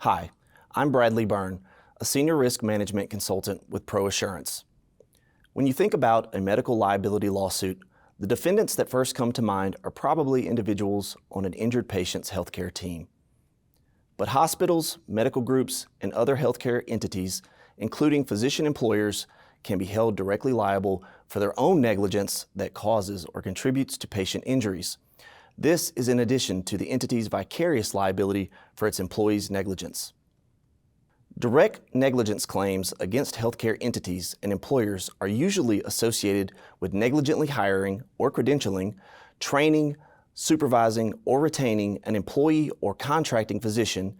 Hi, I'm Bradley Byrne, a Senior Risk Management Consultant with ProAssurance. When you think about a medical liability lawsuit, the defendants that first come to mind are probably individuals on an injured patient's healthcare team. But hospitals, medical groups, and other healthcare entities, including physician employers, can be held directly liable for their own negligence that causes or contributes to patient injuries. This is in addition to the entity's vicarious liability for its employees' negligence. Direct negligence claims against healthcare entities and employers are usually associated with negligently hiring or credentialing, training, supervising, or retaining an employee or contracting physician,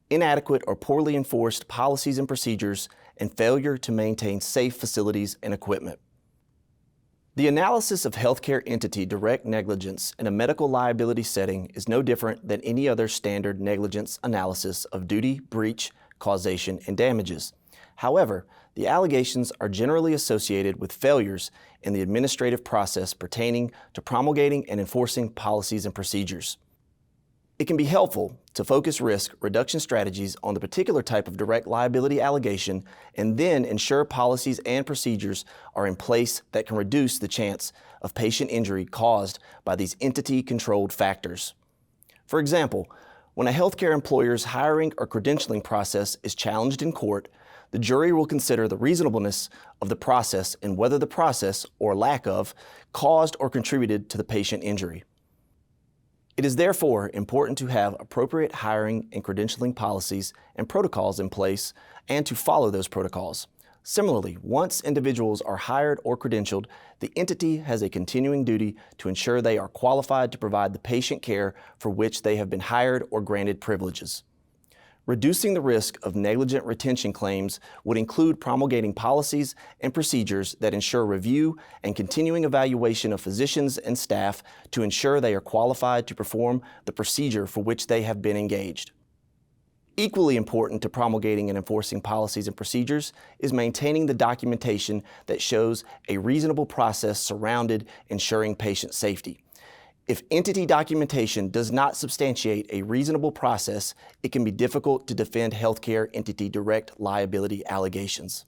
inadequate or poorly enforced policies and procedures, and failure to maintain safe facilities and equipment. The analysis of healthcare entity direct negligence in a medical liability setting is no different than any other standard negligence analysis of duty, breach, causation, and damages. However, the allegations are generally associated with failures in the administrative process pertaining to promulgating and enforcing policies and procedures. It can be helpful to focus risk reduction strategies on the particular type of direct liability allegation and then ensure policies and procedures are in place that can reduce the chance of patient injury caused by these entity-controlled factors. For example, when a healthcare employer's hiring or credentialing process is challenged in court, the jury will consider the reasonableness of the process and whether the process, or lack of, caused or contributed to the patient injury. It is therefore important to have appropriate hiring and credentialing policies and protocols in place and to follow those protocols. Similarly, once individuals are hired or credentialed, the entity has a continuing duty to ensure they are qualified to provide the patient care for which they have been hired or granted privileges. Reducing the risk of negligent retention claims would include promulgating policies and procedures that ensure review and continuing evaluation of physicians and staff to ensure they are qualified to perform the procedure for which they have been engaged. Equally important to promulgating and enforcing policies and procedures is maintaining the documentation that shows a reasonable process surrounded ensuring patient safety. If entity documentation does not substantiate a reasonable process, it can be difficult to defend healthcare entity direct liability allegations.